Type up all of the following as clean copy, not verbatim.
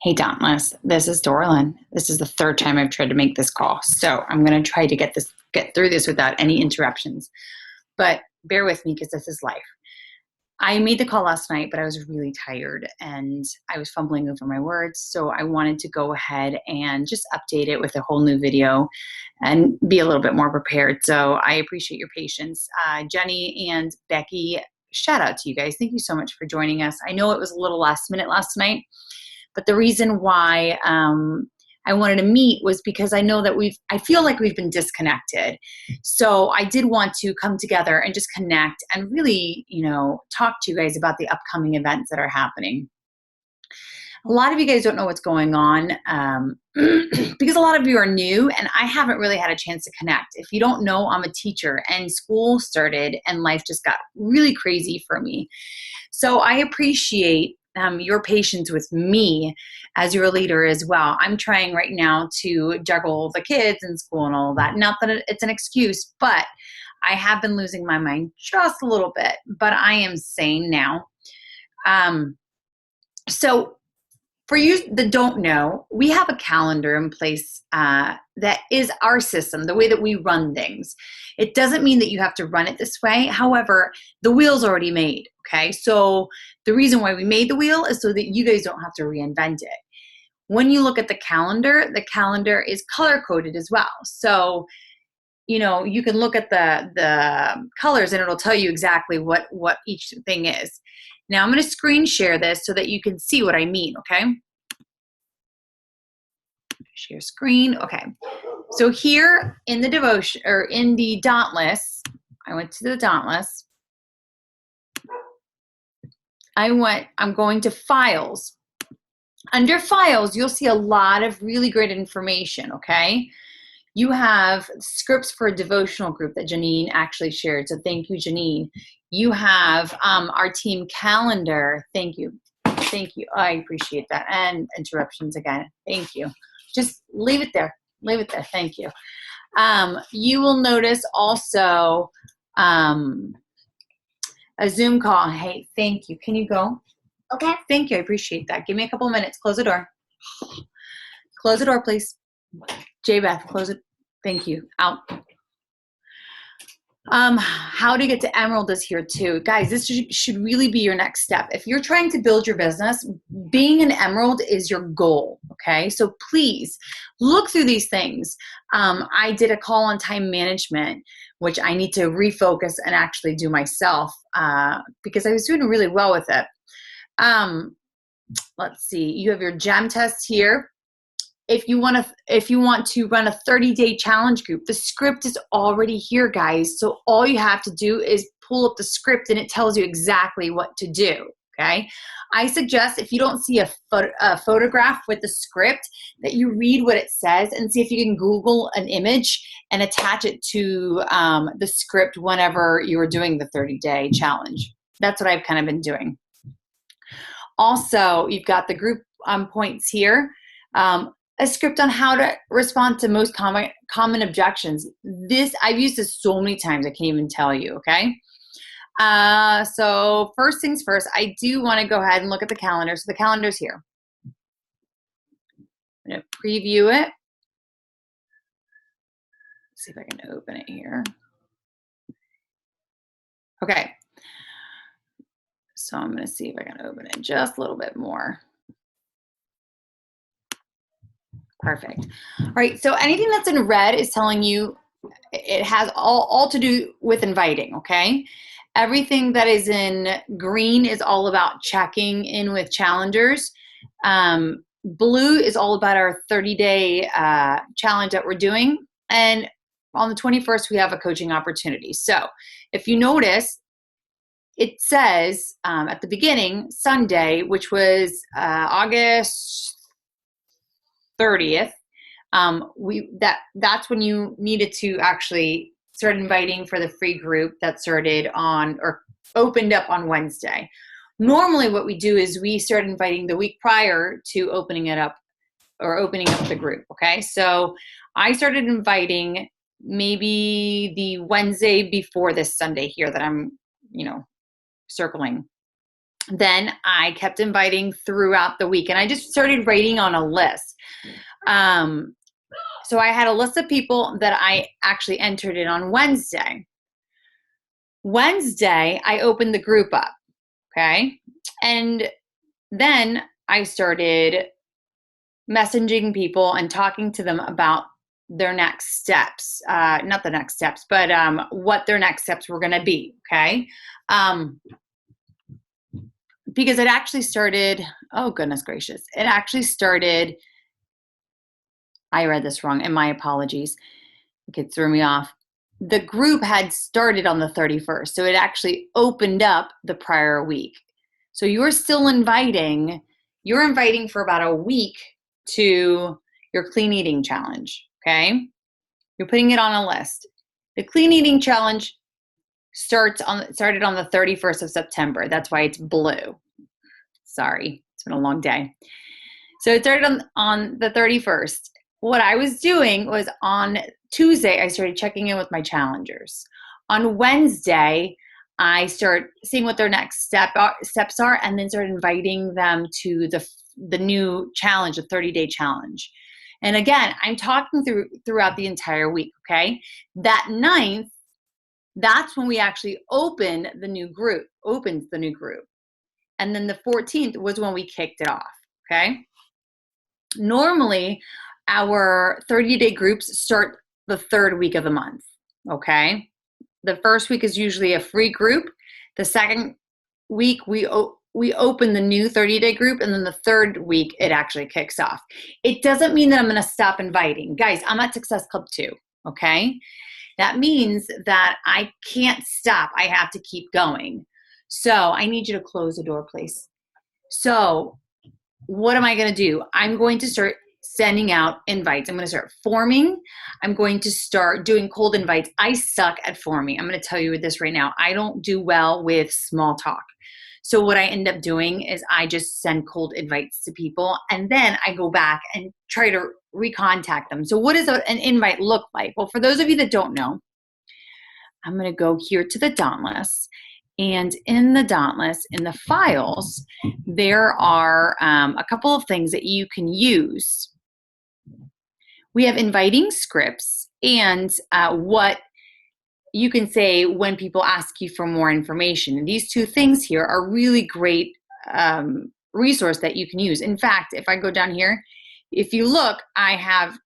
Hey, Dauntless, this is Dorlin. This is the third time I've tried to make this call, so I'm going to try to get through this without any interruptions. But bear with me because this is life. I made the call last night, but I was really tired and I was fumbling over my words. So I wanted to go ahead and just update it with a whole new video and be a little bit more prepared. So I appreciate your patience. Jenny and Becky, shout out to you guys. Thank you so much for joining us. I know it was a little last minute last night, but the reason why I wanted to meet was because I know that I feel like we've been disconnected. So I did want to come together and just connect and really, talk to you guys about the upcoming events that are happening. A lot of you guys don't know what's going on because a lot of you are new and I haven't really had a chance to connect. If you don't know, I'm a teacher and school started and life just got really crazy for me. So I appreciate your patience with me as your leader as well. I'm trying right now to juggle the kids and school and all of that. Not that it's an excuse, but I have been losing my mind just a little bit, but I am sane now. So for you that don't know, we have a calendar in place that is our system, the way that we run things. It doesn't mean that you have to run it this way. However, the wheel's already made, okay? So the reason why we made the wheel is so that you guys don't have to reinvent it. When you look at the calendar is color-coded as well. So, you can look at the colors and it'll tell you exactly what each thing is. Now I'm going to screen share this so that you can see what I mean, okay? Share screen. Okay. So here in the devotion or in the Dauntless, I went to the Dauntless. I'm going to files. Under files, you'll see a lot of really great information, okay? You have scripts for a devotional group that Janine actually shared. So thank you, Janine. You have our team calendar. Thank you. Thank you. I appreciate that. And interruptions again. Thank you. Just leave it there. Leave it there. Thank you. You will notice also a Zoom call. Hey, thank you. Can you go? Okay. Thank you. I appreciate that. Give me a couple of minutes. Close the door. Close the door, please. J-Beth, close it. Thank you. Out. How to get to Emerald is here too. Guys, this should really be your next step. If you're trying to build your business, being an Emerald is your goal, okay? So please look through these things. I did a call on time management, which I need to refocus and actually do myself because I was doing really well with it. Let's see. You have your GEM test here. If you want to run a 30-day challenge group, the script is already here, guys. So all you have to do is pull up the script and it tells you exactly what to do, okay? I suggest if you don't see a photograph with the script that you read what it says and see if you can Google an image and attach it to the script whenever you're doing the 30-day challenge. That's what I've kind of been doing. Also, you've got the group points here. A script on how to respond to most common objections. I've used this so many times, I can't even tell you, okay? So first things first, I do want to go ahead and look at the calendar. So the calendar's here. I'm going to preview it. Let's see if I can open it here. Okay. So I'm going to see if I can open it just a little bit more. Perfect. All right, so anything that's in red is telling you it has all to do with inviting, okay? Everything that is in green is all about checking in with challengers. Blue is all about our 30-day challenge that we're doing. And on the 21st, we have a coaching opportunity. So if you notice, it says at the beginning, Sunday, which was August 30th, that's when you needed to actually start inviting for the free group that started on or opened up on Wednesday. Normally what we do is we start inviting the week prior to opening it up or opening up the group, okay? So I started inviting maybe the Wednesday before this Sunday here that I'm, circling. Then I kept inviting throughout the week, and I just started writing on a list. So I had a list of people that I actually entered in on Wednesday. Wednesday, I opened the group up, okay? And then I started messaging people and talking to them about their next steps. Not the next steps, but what their next steps were going to be, okay? Because it actually started, oh goodness gracious, it actually started, I read this wrong, and my apologies. It threw me off. The group had started on the 31st, so it actually opened up the prior week. So you're still inviting for about a week to your clean eating challenge, okay? You're putting it on a list. The clean eating challenge started on the 31st of September. That's why it's blue. Sorry, it's been a long day. So it started on the 31st. What I was doing was on Tuesday, I started checking in with my challengers. On Wednesday, I start seeing what their next steps are, and then start inviting them to the new challenge, the 30-day challenge. And again, I'm talking throughout the entire week, okay? That 9th, that's when we actually opens the new group. And then the 14th was when we kicked it off, okay? Normally, our 30-day groups start the 3rd week of the month, okay? The first week is usually a free group. The second week, we open the new 30-day group, and then the 3rd week, it actually kicks off. It doesn't mean that I'm going to stop inviting. Guys, I'm at Success Club 2, okay? That means that I can't stop. I have to keep going. So I need you to close the door, please. So what am I going to do? I'm going to start sending out invites. I'm going to start forming. I'm going to start doing cold invites. I suck at forming. I'm going to tell you this right now. I don't do well with small talk. So what I end up doing is I just send cold invites to people, and then I go back and try to recontact them. So what does an invite look like? Well, for those of you that don't know, I'm going to go here to the Dauntless. And in the Dauntless, in the files, there are a couple of things that you can use. We have inviting scripts and what you can say when people ask you for more information. And these two things here are really great resource that you can use. In fact, if I go down here, if you look, I have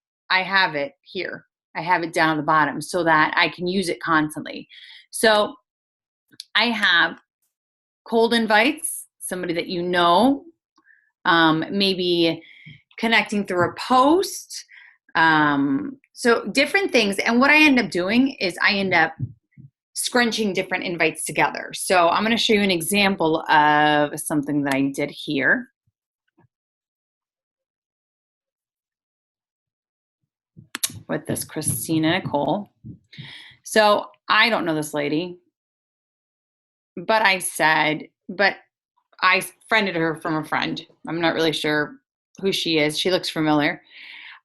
it here. I have it down at the bottom so that I can use it constantly. So I have cold invites, somebody that you know, maybe connecting through a post. So different things. And what I end up doing is I end up scrunching different invites together. So I'm going to show you an example of something that I did here. With this Christina Nicole. So I don't know this lady, but I friended her from a friend. I'm not really sure who she is. She looks familiar.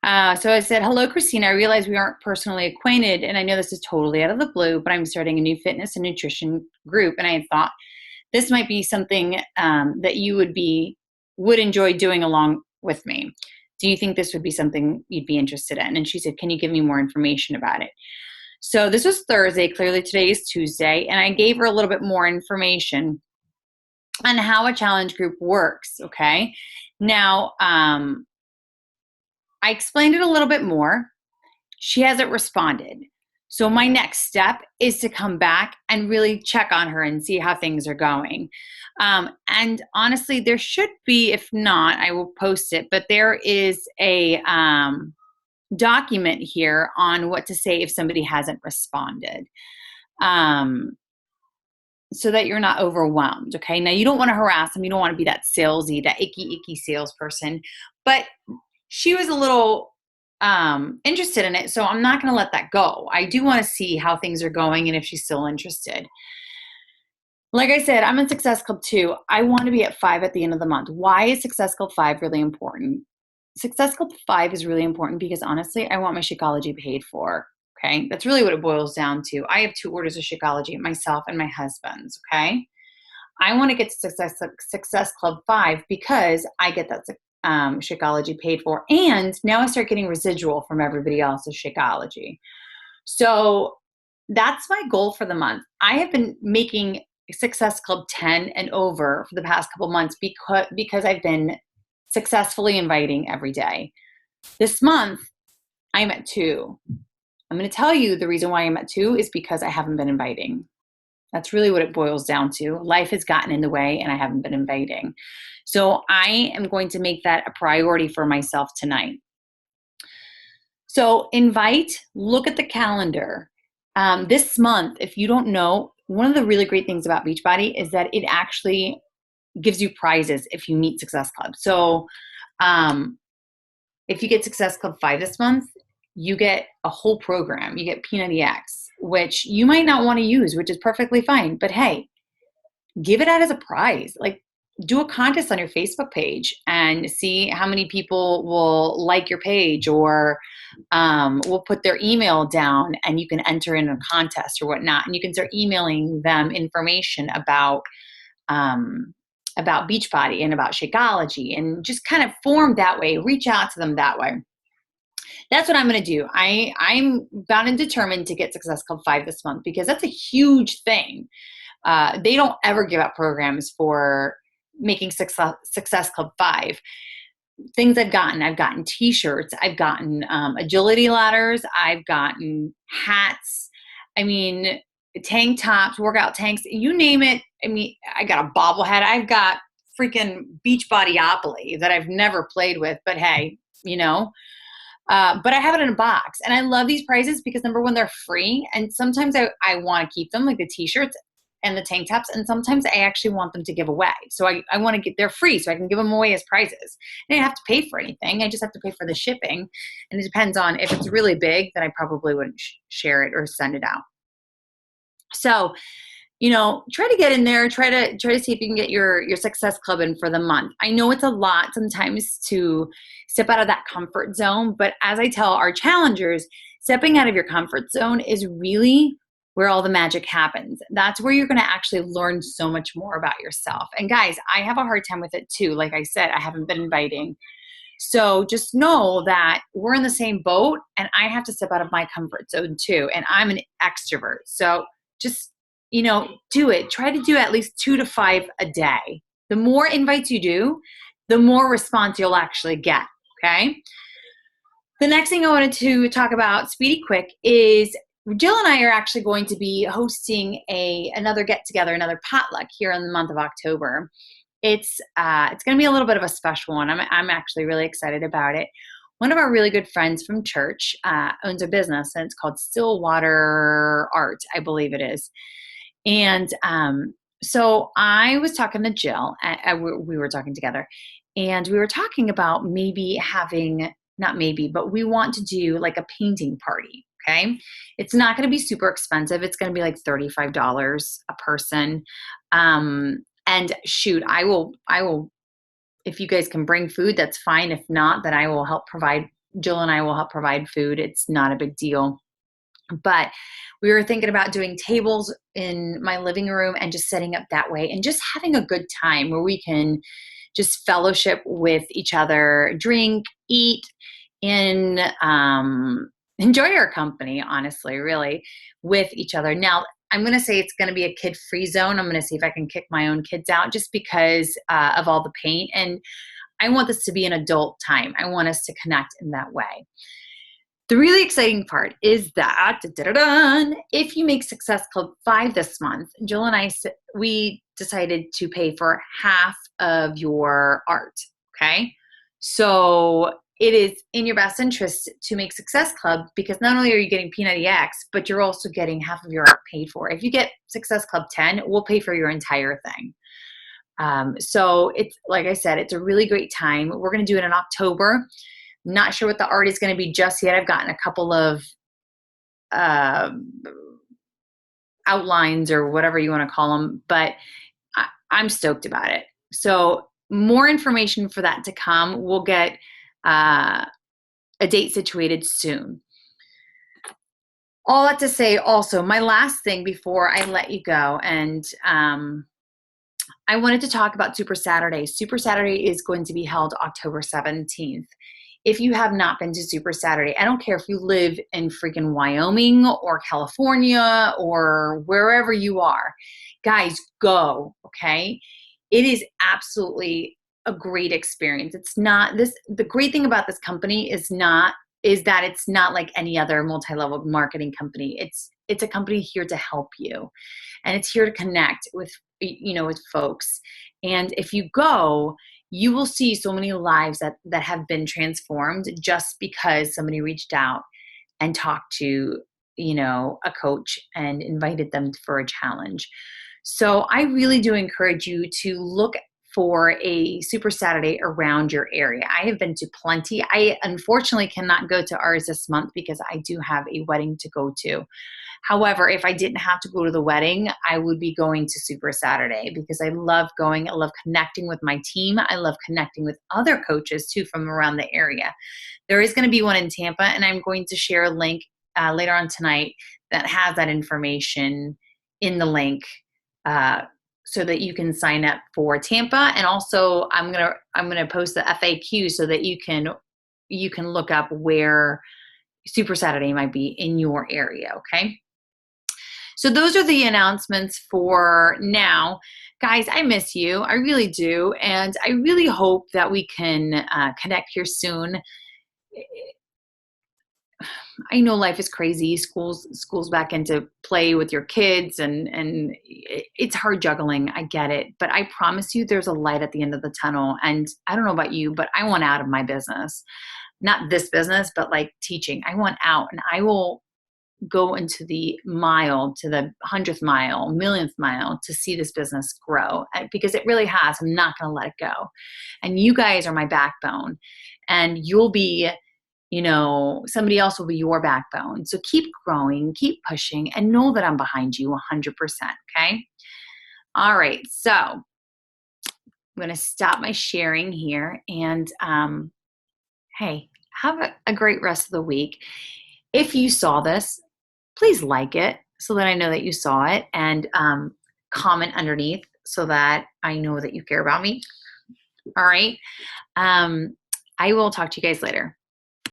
So I said, hello, Christina. I realize we aren't personally acquainted, and I know this is totally out of the blue, but I'm starting a new fitness and nutrition group, and I thought this might be something that you would enjoy doing along with me. Do you think this would be something you'd be interested in? And she said, can you give me more information about it? So this was Thursday. Clearly today is Tuesday. And I gave her a little bit more information on how a challenge group works, okay? Now, I explained it a little bit more. She hasn't responded. So my next step is to come back and really check on her and see how things are going. And honestly, there should be, if not, I will post it, but there is a document here on what to say if somebody hasn't responded. So that you're not overwhelmed, okay? Now, you don't want to harass them. You don't want to be that salesy, that icky salesperson. But she was a little interested in it, so I'm not going to let that go. I do want to see how things are going and if she's still interested. Like I said, I'm in Success Club 2. I want to be at 5 at the end of the month. Why is Success Club 5 really important? Success Club 5 is really important because honestly, I want my Shakeology paid for. Okay, that's really what it boils down to. I have 2 orders of Shakeology, myself and my husband's. Okay, I want to get to Success Club 5 because I get that Shakeology paid for. And now I start getting residual from everybody else's Shakeology. So that's my goal for the month. I have been making Success Club 10 and over for the past couple months because I've been successfully inviting every day. This month, I'm at 2. I'm going to tell you the reason why I'm at 2 is because I haven't been inviting. That's really what it boils down to. Life has gotten in the way and I haven't been inviting. So I am going to make that a priority for myself tonight. So invite, look at the calendar. This month, if you don't know, one of the really great things about Beachbody is that it actually gives you prizes if you meet Success Club. So if you get Success Club 5 this month, you get a whole program. You get P90X, which you might not want to use, which is perfectly fine. But hey, give it out as a prize. Like, do a contest on your Facebook page and see how many people will like your page or will put their email down, and you can enter in a contest or whatnot. And you can start emailing them information about Beachbody and about Shakeology, and just kind of form that way. Reach out to them that way. That's what I'm going to do. I'm bound and determined to get Success Club 5 this month because that's a huge thing. They don't ever give out programs for making Success Club 5. Things I've gotten t-shirts, I've gotten agility ladders, I've gotten hats, I mean, tank tops, workout tanks, you name it. I mean, I got a bobblehead, I've got freaking Beachbodyopoly that I've never played with, but hey, but I have it in a box. And I love these prizes because number one, they're free. And sometimes I want to keep them, like the t-shirts and the tank tops. And sometimes I actually want them to give away. So I want to they're free so I can give them away as prizes. I don't have to pay for anything. I just have to pay for the shipping. And it depends on if it's really big, then I probably wouldn't share it or send it out. So, try to get in there, try to see if you can get your Success Club in for the month. I know it's a lot sometimes to step out of that comfort zone, but as I tell our challengers, stepping out of your comfort zone is really where all the magic happens. That's where you're going to actually learn so much more about yourself. And guys, I have a hard time with it too. Like I said, I haven't been inviting. So just know that we're in the same boat and I have to step out of my comfort zone too. And I'm an extrovert. So just, do it. Try to do at least 2 to 5 a day. The more invites you do, the more response you'll actually get. Okay. The next thing I wanted to talk about, speedy quick, is Jill and I are actually going to be hosting another get together, another potluck here in the month of October. It's going to be a little bit of a special one. I'm actually really excited about it. One of our really good friends from church owns a business, and it's called Stillwater Art, I believe it is. And so I was talking to Jill, we were talking together, and we were talking about maybe having, not maybe, but we want to do like a painting party. Okay. It's not going to be super expensive. It's going to be like $35 a person. And shoot, I will, if you guys can bring food, that's fine. If not, then I will help provide, Jill and I will help provide food. It's not a big deal. But we were thinking about doing tables in my living room and just setting up that way and just having a good time where we can just fellowship with each other, drink, eat, and enjoy our company, honestly, really, with each other. Now, I'm going to say it's going to be a kid-free zone. I'm going to see if I can kick my own kids out just because of all the paint. And I want this to be an adult time. I want us to connect in that way. The really exciting part is that if you make Success Club 5 this month, Jill and I, we decided to pay for half of your art, okay? So it is in your best interest to make Success Club because not only are you getting P90X, but you're also getting half of your art paid for. If you get Success Club 10, we'll pay for your entire thing. So it's, like I said, it's a really great time. We're going to do it in October. Not sure what the art is going to be just yet. I've gotten a couple of outlines or whatever you want to call them, but I'm stoked about it. So more information for that to come. We'll get a date situated soon. All that to say also, my last thing before I let you go, and I wanted to talk about Super Saturday. Super Saturday is going to be held October 17th. If you have not been to Super Saturday, I don't care if you live in freaking Wyoming or California or wherever you are, guys, go, okay? It is absolutely a great experience. It's not this, the great thing about this company is that it's not like any other multi-level marketing company. It's a company here to help you, and it's here to connect with, with folks. And if you go, you will see so many lives that have been transformed just because somebody reached out and talked to, a coach and invited them for a challenge. So I really do encourage you to look for a Super Saturday around your area. I have been to plenty. I unfortunately cannot go to ours this month because I do have a wedding to go to. However, if I didn't have to go to the wedding, I would be going to Super Saturday because I love going. I love connecting with my team. I love connecting with other coaches too from around the area. There is going to be one in Tampa, and I'm going to share a link later on tonight that has that information in the link, so that you can sign up for Tampa. And also, I'm gonna post the FAQ so that you can look up where Super Saturday might be in your area. Okay. So those are the announcements for now. Guys, I miss you. I really do. And I really hope that we can connect here soon. I know life is crazy. School's back into play with your kids, and it's hard juggling. I get it. But I promise you there's a light at the end of the tunnel. And I don't know about you, but I want out of my business. Not this business, but like teaching. I want out, and I will go into the mile, to the 100th mile, millionth mile to see this business grow, because it really has. I'm not going to let it go. And you guys are my backbone, and you'll be, somebody else will be your backbone. So keep growing, keep pushing, and know that I'm behind you 100%. Okay. All right. So I'm going to stop my sharing here, and hey, have a great rest of the week. If you saw this, please like it so that I know that you saw it, and comment underneath so that I know that you care about me. All right. I will talk to you guys later.